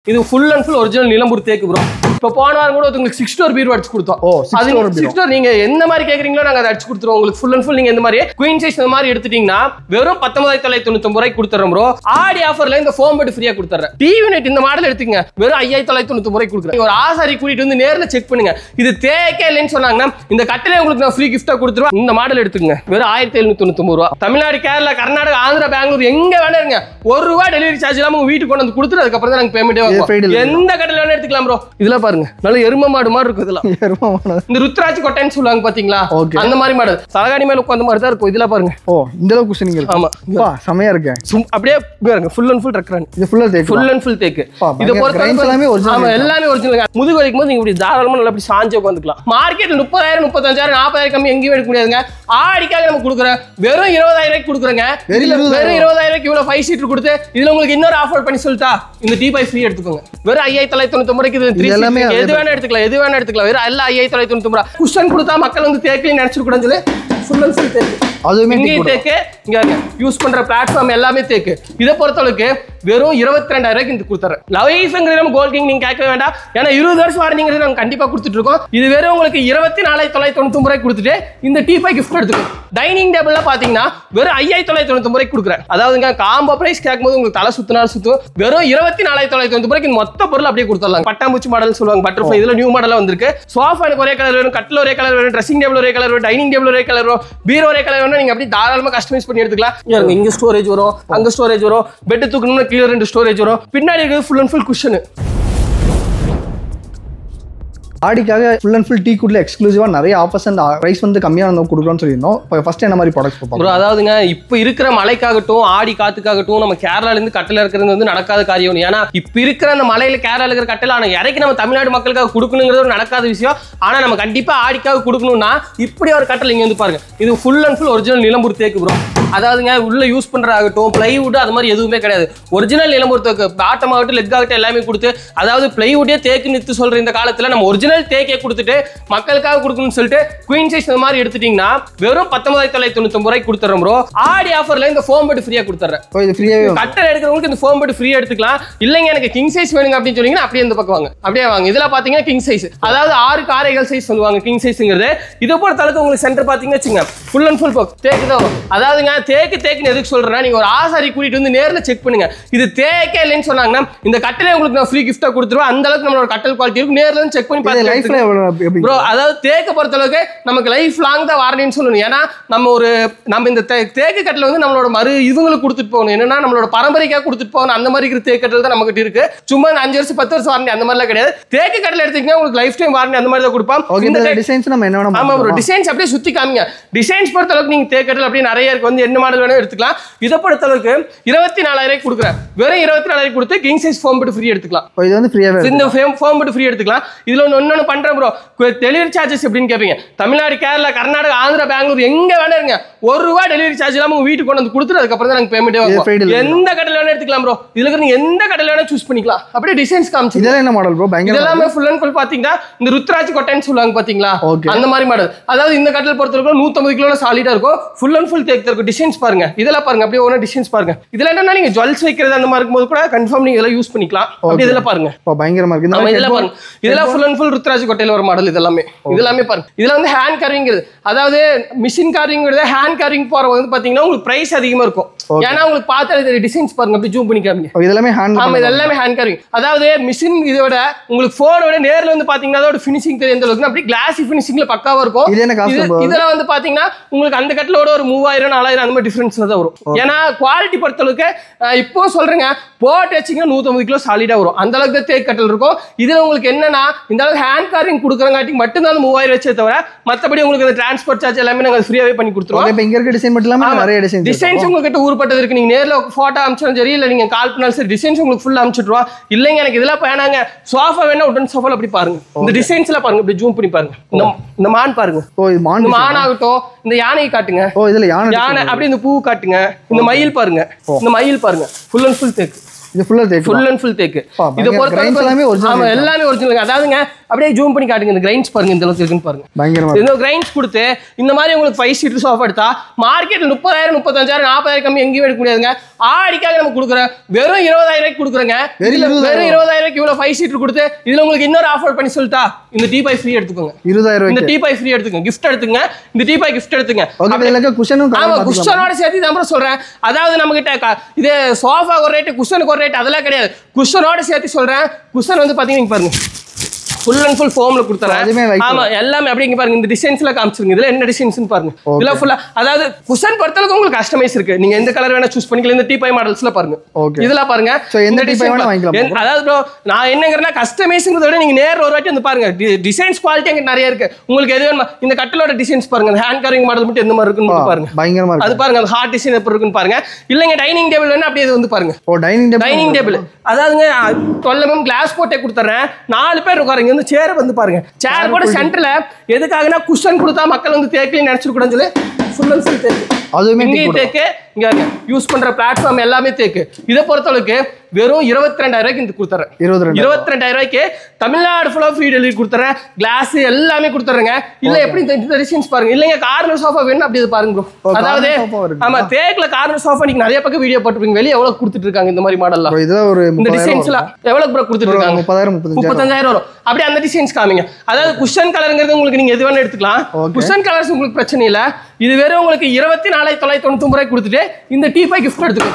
இது full and full original Nilambur தேக்கு bro. இப்போ போன வாரம் கூட உங்களுக்கு 6 டோர் பீரோ அடிச்சு கொடுத்தோம். அது 6 டோர் நீங்க எந்த மாதிரி கேக்குறீங்களோ நாங்க அதை அடிச்சு கொடுத்துருவோம். உங்களுக்கு ஃபுல் அண்ட் ஃபுல் நீங்க இந்த மாதிரி குயின் சைஸ் இந்த மாதிரி எடுத்துட்டீங்கன்னா வெறும் 19,990 ரூபாய்க்கு கொடுத்துறோம் ப்ரோ. ஆடி ஆஃபர்ல இந்த ஃபோம் பெட் ஃப்ரீயா கொடுத்துறேன். டிவி நெட் இந்த மாடல் எடுத்துங்க வெறும் 5,990 ரூபாய்க்கு கொடுக்குறேன். ஒரு ஆசாரி கூட்டிட்டு வந்து நேர்ல செக் பண்ணுங்க. இது தேக்கே இல்லைன்னு சொன்னாங்கன்னா இந்த கட்டிலே உங்களுக்கு நான் ஃப்ரீ கிஃப்டா கொடுத்துருவேன். இந்த மாடல் எடுத்துங்க வெறும் 1,790 ரூபா. தமிழ்நாடு, கேரளா, கர்நாடகா, ஆந்திரா, பெங்களூர் எங்க வேணா இருங்க. ₹1 டெலிவரி சார்ஜ் இல்லாம உங்க வீட்டுக்கு கொண்டு வந்து கொடுத்துட்டு அதுக்கப்புறம் தான் நாங்க பேமெண்ட்டே வாங்குவோம். எந்த கடையில வேணா எடுத்துக்கலாம் ப்ரோ. இதெல்லாம் பாருங்க நல்ல எரும மாடு மாதிரி இருக்கு. இதெல்லாம் எரும மாடு. இந்த ருத்ராஜ் கொட்டைன்னு சொல்லுவாங்க பாத்தீங்களா, அந்த மாதிரி மாடல் சலகாணி மேல உட்கார்ந்த மாதிரி தான் இருக்கும். இதெல்லாம் பாருங்க. இந்த அளவுக்கு குஷனிங் இருக்கு. ஆமா பா செமையா இருக்கு. அப்படியே பாருங்க ஃபுல் அண்ட் ஃபுல் ரக்ரான். இது ஃபுல் தேக்கு. ஃபுல் அண்ட் ஃபுல் தேக்கு. இது பொறுத்த எல்லாமே ஒரிஜினல். ஆமா எல்லாமே ஒரிஜினல். முதுகு வலிக்கும் போது நீங்க இப்படி தாராளமா நல்லா இப்படி சாஞ்சு உட்கார்ந்துக்கலாம். மார்க்கெட்ல 30,000 35,000 40,000 கம்மி எங்கேயும் எடுக்க முடியாதுங்க. ஆடிக்காக நம்ம கொடுக்குறோம் வெறும் 20,000 ரூபாய்க்கு கொடுக்குறோங்க. வெறும் 20,000 ரூபாய்க்கு இவ்வளவு 5 சீட்டர் கொடுத்து இதுல உங்களுக்கு இன்னொரு ஆஃபர் பண்ணி சொல்லிட்டா இந்த டீ5 ஃப்ரீ எடுத்துக்கோங்க. வெறும் 5,990 ரூபாய்க்கு இது 3 எல்லாமே எது வேணா எடுத்துக்கலாம். எது வேணா எடுத்துக்கலாம். வெறும் எல்லாம் 5,990 ரூபாய். குஷன் கொடுத்தா மக்கள் வந்து தேக்கின்னு நினைச்சிட்டு கூடாதுன்னு சொல்லி ஃபுல் அண்ட் ஃபுல் தேக்கு. அதுவுமே தேக்கு. இங்க யூஸ் பண்ற பிளாட்ஃபார்ம் எல்லாமே தேக்கு. இதை பொறுத்தளவுக்கு வெறும் 22,000 ரூபாய்க்கு இந்த கொடுத்துறேன். லைஃப்ங்கிறது நம்ம கோல்ட் கிங் நீங்க கேட்க வேண்டாம். ஏன்னா 20 வருஷம் வாரண்டிங்கிறது நாங்க கண்டிப்பா கொடுத்துட்டு இருக்கோம். இது வெறும் உங்களுக்கு 24,990 ரூபாய்க்கு கொடுத்துட்டு இந்த டீ5 கிஃப்ட் எடுத்துக்கோங்க. டைனிங் டேபிள்ல பாத்தீங்கன்னா வெறும் 5,990 ரூபாய்க்கு கொடுக்குறேன். அதாவதுங்க காம்போ பிரைஸ் கேட்கும்போது உங்களுக்கு தலை சுத்தினாலும் சுத்தும். வெறும் 24,990 ரூபாய்க்கு மொத்த பொருள் அப்படியே கொடுத்துடலாம். பட்டாம்பூச்சி மாடல் சொல்லுவாங்க, பட்டர்ஃப்ளை. இதுல நியூ மாடலா வந்திருக்கு. சோஃபா எனக்கு ஒரே கலர் வேணும், கட்டில் ஒரே கலர் வேணும், ட்ரெஸ்ஸிங் டேபிள் ஒரே கலர் வேணும், டைனிங் டேபிள் ஒரே கலர் வேணும், பீரோ ஒரே கலர் வேணும். நீங்க அப்படியே தாராளமா கஸ்டமைஸ் பண்ணி எடுத்துக்கலாம். இங்க ஸ்டோரேஜ் வரும், அங்க ஸ்டோரேஜ் வரும், பெட் தூக்கணும்னா கீழே 2 ஸ்டோரேஜ் வரும். பின்னாடி இருக்குது ஃபுல் அண்ட் ஃபுல் குஷன். ஆடிக்காக ஃபுல் அண்ட் ஃபுல் டீ குட்ல எக்ஸ்க்ளூசிவா நிறைய ஆஃபர்ஸ் அண்ட் பிரைஸ் வந்து கம்மியா வந்து கொடுக்குறோம்னு சொல்லியிருந்தோம். இப்போ ஃபர்ஸ்ட் என்ன மாதிரி ப்ராடக்ட்ஸ் பார்ப்போம் ப்ரோ? அதாவதுங்க இப்போ இருக்கிற மழைக்காகட்டும் ஆடி காத்துக்காகட்டும் நம்ம கேரளால இருந்து கட்டல இருக்கிறது வந்து நடக்காத காரியம். ஏன்னா இப்போ இருக்கிற அந்த மலையில கேரளால இருக்கிற கட்டல ஆனா இறக்கி நம்ம தமிழ்நாடு மக்களுக்காக கொடுக்கணுங்கிறது ஒரு நடக்காத விஷயம். ஆனா நம்ம கண்டிப்பா ஆடிக்காக கொடுக்கணும்னா இப்படி ஒரு கட்டல் இங்க வந்து பாருங்க. இது full and full original Nilambur தேக்கு ப்ரோ. அதாவதுங்க உள்ள யூஸ் பண்றதாகட்டும் பிளைவுட் அது மாதிரி எதுவுமே கிடையாது. ஒரிஜினல் நிலம்பூர் தேக்கு பாட்டம் ஆகட்டும் லெக் ஆகட்டும் எல்லாமே கொடுத்து, அதாவது பிளைவுட்டே தேக்கு நிறுத்து சொல்ற இந்த காலத்துல நம்ம ஒரிஜினல் தேக்கே கொடுத்துட்டு மக்களுக்காக கொடுக்கணும்னு சொல்லிட்டு குயின் சைஸ் இந்த மாதிரி எடுத்துட்டீங்கன்னா வெறும் 19,990 ரூபாய்க்கு கொடுத்துறோம் ப்ரோ. ஆடி ஆஃபர்ல இந்த ஃபோம் பெட் ஃப்ரீயா கொடுத்துறேன். இது ஃப்ரீயாவே கட்டல் எடுக்கிறவங்களுக்கு இந்த ஃபோம் பெட் ஃப்ரீயா எடுத்துக்கலாம். இல்லைங்க எனக்கு கிங் சைஸ் வேணுங்க அப்படின்னு சொன்னீங்கன்னா அப்படியே இந்த பக்கம் வாங்க, அப்படியே வாங்க. இதுல பாத்தீங்கன்னா கிங் சைஸ், அதாவது 6 காரைகள் சைஸ் சொல்லுவாங்க கிங் சைஸ்ங்கிறது. இதை பொறுத்த அளவுக்கு உங்களுக்கு சென்டர் பாத்தீங்கன்னா வச்சுங்க ஃபுல் அண்ட் ஃபுல் தேக்கு தான். அதாவதுங்க தேக்குன்னு எதுக்கு சொல்றேன்னா நீங்க ஒரு ஆசாரி கூட்டிட்டு வந்து நேர்ல செக் பண்ணுங்க. இது தேக்கே இல்லைன்னு சொன்னாங்கன்னா இந்த கட்டிலே உங்களுக்கு நான் ஃப்ரீ கிஃப்டா கொடுத்துருவேன். அந்த அளவுக்கு நம்மளோட கட்டல் குவாலிட்டி இருக்கும். நேர்ல செக் பண்ணி பாருங்க ப்ரோ. அதாவது தேக்க பொறுத்த அளவுக்கு நமக்கு லைஃப் லாங் தான் வாரண்டின்னு சொல்லணும். ஏன்னா நம்ம இந்த தேக்கு கட்டில வந்து நம்மளோட இவங்களுக்கு கொடுத்துட்டு போகணும். என்னன்னா நம்மளோட பரம்பரைக்காக கொடுத்துட்டு போகணும். அந்த மாதிரி இருக்கிற தேக்கு கட்டில் தான் நம்ம கிட்ட இருக்கு. சும்மா 5 வருஷம் 10 வருஷம் வாரண்டி அந்த மாதிரிலாம் கிடையாது. தேக்கு கட்டில எடுத்தீங்கன்னா உங்களுக்கு லைஃப் டைம் வாரண்டி அந்த மாதிரி தான் கொடுப்பான். இந்த டிசைன்ஸ் நம்ம என்ன வேணும். ஆமா ப்ரோ டிசைன்ஸ் அப்படியே சுத்தி காமிங்க. டிசைன்ஸ் பொறுத்த அளவுக்கு நீங்க தேக்கு கட்டில் அப்படியே நிறைய இருக்கு. வந்து என்ன மாடல் வேணும் எடுத்துக்கலாம். இதை பொறுத்த அளவுக்கு 24,000 கொடுக்குறேன். வெறும் 24,000 கொடுத்து king size foam bed free எடுத்துக்கலாம். இது வந்து ஃப்ரீயாவே இந்த ஃபோம் பெட் ஃப்ரீ எடுத்துக்கலாம். இதுல ஒன்னு பண்றேன் ப்ரோ. டெலிவரி சார்ஜஸ் எப்படின்னு கேட்பீங்க. தமிழ்நாடு, கேரளா, கர்நாடகா, ஆந்திரா, பெங்களூர் எங்க வேணா இருங்க. ₹1 டெலிவரி சார்ஜ் இல்லாம உங்க வீட்டுக்கு கொண்டு வந்து கொடுத்துட்டு அதுக்கப்புறம் தான் நாங்க பேமெண்ட்டே வாங்குவோம். எந்த கடையில வேணா எடுத்துக்கலாம் ப்ரோ. இதுல நீங்க எந்த கடையில வேணா சூஸ் பண்ணிக்கலாம். அப்படியே டிசைன்ஸ் காமிச்சு. இதெல்லாம் என்ன மாடல் ப்ரோ? இதெல்லாம் ஃபுல் அண்ட் ஃபுல் பாத்தீங்கன்னா இந்த ருத்ராஜ் கொட்டைன்னு சொல்லுவாங்க பாத்தீங்களா, அந்த மாதிரி மாடல். அதாவது இந்த கட்டில் பொறுத்தவரைக்கும் 150 கிலோ சாலிடா இருக்கும். ஃபுல் அண்ட் ஃபுல் தேக்கு இருக்கும். டிசைன்ஸ் பாருங்க. இதெல்லாம் பாருங்க அப்படியே ஒவ்வொரு டிசைன்ஸ் பாருங்க. இதுல என்னன்னா நீங்க ஜுவல்ஸ் வைக்கிறது அந்த மாதிரி இருக்கும்போது கூட கன்ஃபார்ம் நீங்க இதெல்லாம் யூஸ் பண்ணிக்கலாம். அப்படி இதெல்லாம் பாருங்க பயங்கரமா இருக்கு. இதெல்லாம் பாருங்க. இதெல்லாம் ஃபுல் அண்ட் ஃபுல் ருத்ராஜ் கொட்டையில ஒரு மாடல். இதெல்லாமே பாருங்க. இதுல வந்து ஹேண்ட் கார்விங், அதாவது மிஷின் கார்விங் ஹேண்ட் கார்விங் போற வந்து பாத்தீங்கன்னா உங்களுக்கு பிரைஸ் அதிகமா இருக்கும். ஏன்னா உங்களுக்கு பார்த்தா டிசைன்ஸ் பாருங்க அப்படி ஜூம் பண்ணி காமிங்க. இதெல்லாம் ஹேண்ட் கார்விங். அதாவது மிஷின் இதோட உங்களுக்கு போனோட நேர்ல வந்து பாத்தீங்கன்னா அதோட ஃபினிஷிங் தெரியும் எந்த அளவுக்கு. அப்படி கிளாஸி ஃபினிஷிங்ல பக்காவா இருக்கும். இதெல்லாம் வந்து பாத்தீங்கன்னா உங்களுக்கு அந்த கட்டிலோட ஒரு 3,000 4,000 அந்த மாதிரி டிஃபரன்ஸ்ல தான் வரும். ஏன்னா குவாலிட்டி பொறுத்த அளவுக்கு இப்போ சொல்றேங்க போட்டு வச்சிங்கன்னா 150 கிலோ சாலிடா வரும். அந்த அளவுக்கு தேக்கு கட்டில் இருக்கும். இதுல உங்களுக்கு என்னன்னா இந்த அளவுக்கு ஹேண்ட் கார்விங் கொடுக்குறங்காட்டி மட்டும்தான் 3,000 வச்சே தவிர மற்றபடி உங்களுக்கு அந்த டிரான்ஸ்போர்ட் சார்ஜ் எல்லாமே நாங்கள் ஃப்ரீயாவே பண்ணி கொடுத்துருவோம். இப்போ இங்க இருக்க டிசைன் மட்டும் இல்லாம நிறைய டிசைன்ஸ் உங்ககிட்ட ஊர்பட்டது இருக்கு. நீங்க நேர்ல போட்டோ அனுப்பிச்சாலும் சரி, இல்ல நீங்க கால் பண்ணாலும் சரி, டிசைன்ஸ் உங்களுக்கு ஃபுல்லா அனுப்பிச்சிடுவோம். இல்லைங்க எனக்கு இதெல்லாம் வேணாங்க சோஃபா வேணா உடன் சோஃபால அப்படி பாருங்க. இந்த டிசைன்ஸ் எல்லாம் பாருங்க, அப்படி ஜூம் பண்ணி பாருங்க. இந்த மான் பாருங்க. இந்த மான் ஆகட்டும், இந்த யானை காட்டுங்க. இதுல யானை அப்படி இந்த பூ காட்டுங்க. இந்த மயில் பாருங்க. இந்த மயில் பாருங்க ஃபுல் அண்ட் ஃபுல் தேக்கு. இது ஃபுல்லா தேக்கு, ஃபுல் அண்ட் ஃபுல் தேக்கு. இது பொறுத்தவரைக்கும் எல்லாமே ஒரிஜினல். ஆமா எல்லாமே ஒரிஜினல். அதாவதுங்க அப்படியே ஜூம் பண்ணி காட்டுங்க, இந்த கிரைன்ஸ் பாருங்க இந்த அளவுக்கு இருக்குன்னு பாருங்க. பயங்கரமா இந்த கிரைன்ஸ் கொடுத்து இந்த மாதிரி உங்களுக்கு 5 சீட்டர் சோஃபா எடுத்தா மார்க்கெட்ல 30,000 35,000 40,000 கம்மி எங்கேயும் எடுக்க முடியாதுங்க. ஆடிக்காக நம்ம கொடுக்குறோம் வெறும் 20,000 ரூபாய்க்கு கொடுக்குறோங்க. வெறும் 20,000 ரூபாய்க்கு இவ்வளவு 5 சீட்டர் கொடுத்து இதுல உங்களுக்கு இன்னொரு ஆஃபர் பண்ணி சொல்லிட்டா இந்த டீபாய் ஃப்ரீ எடுத்துக்கோங்க. 20,000 ரூபாய் இந்த டீபாய் ஃப்ரீ எடுத்துக்கங்க, gift எடுத்துங்க. இந்த டீபாய் gift எடுத்துங்க. ஓகே இதுல குஷனும் ஆமா குஷனோட சேர்த்து தான் சொல்றேன். அதாவது நம்ம கிட்ட இது சோஃபா ஒரு ரேட், குஷனுக்கு ஒரு ரேட் அதெல்லாம் கிடையாது. குஷனோட சேர்த்து சொல்றேன். குஷன் வந்து பாத்தீங்கன்னா பாருங்க ஃபுல் அண்ட் ஃபுல் ஃபோம்ல கொடுத்துறேன். ஆமா எல்லாமே அப்படியே இங்க பாருங்க. இந்த டிசைன்ஸ்ல காமிச்சிருங்க. இதுல என்ன டிசைன்ஸ்னு பாருங்க. இதுல ஃபுல்லா அதாவது குஷன் பொறுத்தளவுக்கு உங்களுக்கு கஸ்டமைஸ் இருக்கு. நீங்க எந்த கலர் வேணா சூஸ் பண்ணிக்கலாம். இந்த டீபாய் மாடல்ஸ்ல பாருங்க. இதெல்லாம் பாருங்க. எந்த டீபாய் வேணா வாங்கிக்கலாம். அதாவது ப்ரோ நான் என்னங்கறேன்னா கஸ்டமைஸ்ங்கறத விட நீங்க நேர்ல ஒரு வாட்டி வந்து பாருங்க. டிசைன்ஸ் குவாலிட்டி அங்க நிறைய இருக்கு. உங்களுக்கு எது வேணுமா இந்த கட்டலோட டிசைன்ஸ் பாருங்க. அந்த ஹேண்ட் கேரிங் மாடல் மட்டும் எந்த மாதிரி இருக்குன்னு பாருங்க. பயங்கரமா இருக்கு. அது பாருங்க அந்த ஹார்ட் டிசைன் எப்படி இருக்குன்னு பாருங்க. இல்லங்க டைனிங் டேபிள் வேணா அப்படியே இது வந்து பாருங்க. டைனிங் டேபிள் அதாவதுங்க 12 mm கிளாஸ் போட்டே கொடுத்துறேன். 4 பேர் உட்காருங்க. இந்த சேர் வந்து பாருங்க. சேர் கூட சென்டர்ல எதுக்காகனா குஷன் கொடுத்தா மக்கள் வந்து தேக்கலி நினைச்சிட கூடாதுன்னு சொல்லி ஃபுல் அண்ட் ஃபுல் தேக்கு. அதுவுமே தேக்கு. இங்க யூஸ் பண்ற பிளாட்ஃபார்ம் எல்லாமே தேக்கு. இதை பொறுத்தளவுக்கு வெறும் 22,000 ரூபாய்க்கு இந்த கொடுத்துறேன். 22,000 ரூபாய்க்கு தமிழ்நாடு ஃபுல்லா ஃப்ரீ டெலிவரி கொடுத்துறேன். கிளாஸ் எல்லாமே கொடுத்துறேங்க. இல்ல எப்படி இந்த டிசைன்ஸ் பாருங்க. இல்லங்க கார்னர் சோஃபா வேணும் அப்படி பாருங்க ப்ரோ. அதாவது ஆமா தேக்குல கார்னர் சோஃபா நீங்க நிறைய பக்கம் வீடியோ போட்டுருப்பீங்க. வெளிய எவ்வளவு கொடுத்துட்டு இருக்காங்க இந்த மாதிரி மாடல்லாம். இந்த டிசைன்ஸ்லாம் எவ்வளவு ப்ரோ கொடுத்துட்டு இருக்காங்க? 35,000 வரும். அப்படியே அந்த டிசைன்ஸ் காமிங்க. அதாவது குஷன் கலர்ங்கிறது உங்களுக்கு நீங்க எது வேணா எடுத்துக்கலாம். குஷன் கலர்ஸ் உங்களுக்கு பிரச்சனை இல்ல. இது வெறும் உங்களுக்கு 24,999 ரூபாய்க்கு கொடுத்துட்டு இந்த டீபாய் gift எடுத்துங்க.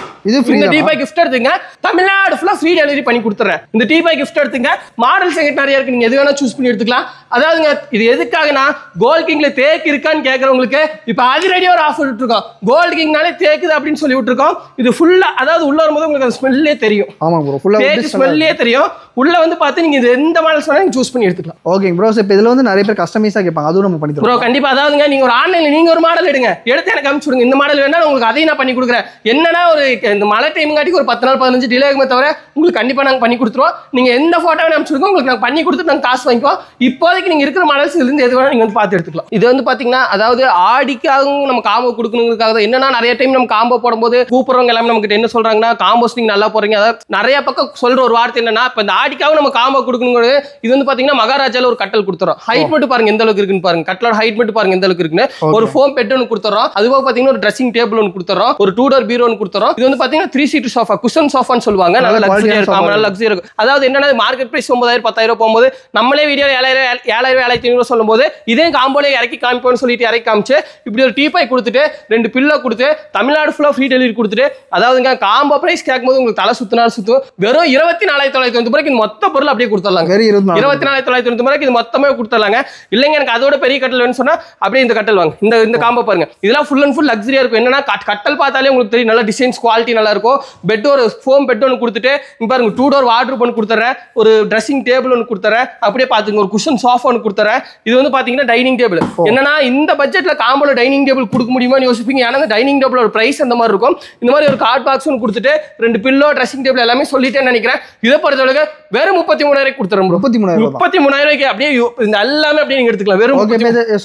இந்த டீபாய் gift எடுத்துங்க. தமிழ்நாடு ஃபுல்லா ஃப்ரீ டெலிவரி பண்ணி கொடுத்துறேன். இந்த டீபாய் gift எடுத்துங்க. மாடல்ஸ் எங்கிட்ட நிறைய இருக்கு. நீங்க எது வேணா சூஸ் பண்ணி எடுத்துக்கலாம். அதாவதுங்க இது எதுக்காகனா கோல்ட் கிங்ல தேக்கு இருக்கான்னு கேக்குறவங்களுக்கு இப்ப ஆல்ரெடி ஒரு ஆஃபர் விட்டுருக்கோம். கோல்ட் கிங்னாலே தேக்குது அப்படின்னு சொல்லி விட்டுருக்கோம். இது ஃபுல்லா அதாவது உள்ள வரும்போது உங்களுக்கு அந்த ஸ்மெல்லே தெரியும். ஆமா ப்ரோ ஃபுல்லா தேக்கு ஸ்மெல்லே தெரியும். உள்ள வந்து பார்த்து நீங்க இது எந்த மாடல்ஸ் வேணா நீங்க சூஸ் பண்ணி எடுத்துக்கலாம். Okay bro. இப்போ இதுல வந்து நிறைய பேர் கஸ்டமைஸா கேட்பாங்க. அதுவும் நம்ம பண்ணி தரோம் ப்ரோ. கண்டிப்பா அதாவதுங்க நீங்க ஒரு ஆன்லைன்ல நீங்க ஒரு மாடல் எடுங்க. எடுத்து எனக்கு அனுப்பிச்சு விடுங்க. இந்த மாடல் வேணா உங்களுக்கு அதையும் நான் பண்ணி கொடுக்குறேன். என்னன்னா ஒரு இந்த மழை டைம்காட்டி ஒரு 10 நாள் 15 டிலே ஆகுமே தவிர உங்களுக்கு கண்டிப்பா நாங்க பண்ணி கொடுத்துருவோம். நீங்க எந்த போட்டோவை அனுப்பிச்சுடுங்க உங்களுக்கு நாங்க பண்ணி கொடுத்து நாங்க காசு வாங்கிக்குவோம். இப்போதைக்கு நீங்க இருக்கிற மாடல்ஸ் இதுல இருந்து எது வேணா நீங்க வந்து பார்த்து எடுத்துக்கலாம். இது வந்து பாத்தீங்கன்னா அதாவது ஆடிக்காகவும் நம்ம காம்போ கொடுக்கணுங்கிறதுக்காக என்னன்னா நிறைய டைம் நம்ம காம்போ போடும்போது கூப்பிடுறவங்க எல்லாமே நமக்கு என்ன சொல்றாங்கன்னா காம்போஸ் நீங்க நல்லா போறீங்க. அதாவது நிறைய பக்கம் சொல்ற ஒரு வார்த்தை என்னன்னா இப்ப இந்த ஆடிக்காகவும் நம்ம காம்போ கொடுக்கணுங்கிறது இது வந்து பாத்தீங்கன்னா மகாராஜால ஒரு கட்டல் கொடுத்துறோம். ஹைட் மட்டும் பாருங்க எந்த அளவுக்கு இருக்குன்னு பாருங்க. கட்டலோட ஹைட் மட்டும் பாருங்க எந்த அளவுக்கு இருக்குன்னு. ஒரு ஃபோம் பெட் ஒன்று கொடுத்துறோம். அதுவும் பாத்தீங்கன்னா ஒரு ட்ரெஸ்ஸிங் டேபிள் ஒன்று கொடுத்துறோம். ஒரு 2 டோர் பீரோ ஒன்று கொடுத்துறோம். இது வந்து பாத்தீங்கன்னா 3 சீட்டர் சோஃபா குஷன் சோஃபான்னு சொல்லுவாங்க. நல்ல லக்ஸரியா இருக்கும். நல்ல லக்ஸரி இருக்கும். அதாவது என்னன்னா மார்க்கெட் பிரைஸ் 9,000 10,000 போகும்போது நம்மளே வீடியோ 7,000 7,500 சொல்லும்போது இதே காம்போலே இறக்கி காமிப்போம்னு சொல்லிட்டு இறக்கி காமிச்சு இப்படி ஒரு டீபாய் கொடுத்துட்டு 2 பில்லோ கொடுத்து தமிழ்நாடு ஃபுல்லா ஃப்ரீ டெலிவரி கொடுத்துட்டு அதாவதுங்க காம்போ பிரைஸ் கேட்கும்போது உங்களுக்கு தலை சுத்தினாலும் சுத்தும். வெறும் 24,990 ரூபாய்க்கு மொத்த பொருள் அப்படியே கொடுத்துடலாங்க. 24,990 ரூபாய்க்கு இது மொத்தமே கொடுத்துடலாங்க. இல்லைங்க எனக்கு அதோட பெரிய கட்டல் வேணும்னு சொன்னா அப்படியே இந்த கட்டல் வாங்க. இந்த காம்போ பாருங்க. இதெல்லாம் ஃபுல் அண்ட் ஃபுல் லக்ஸரியா இருக்கும். என்னன்னா கட்டல் பார்த்தாலே உங்களுக்கு தெரியும் நல்ல டிசைன்ஸ் குவாலிட்டி நல்லா இருக்கும். பெட் ஒரு ஃபோம் பெட் ஒன்று கொடுத்துட்டு இங்க பாருங்க 2 டோர் வார்ட்ரோப் ஒன்று கொடுத்துறேன். ஒரு ட்ரெஸ்ஸிங் டேபிள் ஒன்று கொடுத்துறேன். அப்படியே பாத்துங்க ஒரு குஷன் சோஃபா ஒன்று கொடுத்துறேன். இது வந்து பாத்தீங்கன்னா டைனிங் டேபிள். என்னன்னா இந்த பட்ஜெட்ல காம்போல டைனிங் டேபிள் கொடுக்க முடியுமான்னு யோசிப்பீங்க. ஏன்னா டைனிங் டேபிளோட பிரைஸ் அந்த மாதிரி இருக்கும். இந்த மாதிரி ஒரு கார்ட் பாக்ஸ் ஒன்று கொடுத்துட்டு 2 பில்லோ ட்ரெஸ்ஸிங் டேபிள் எல்லாமே சொல்லிட்டேன்னு நினைக்கிறேன். இதை பொறுத்தவரைக்கும் வெறும் 33,000 கொடுத்துறோம். 33,000 ரூபாய்க்கு அப்படியே இந்த எல்லாமே அப்படியே நீங்க எடுத்துக்கலாம். வெறும்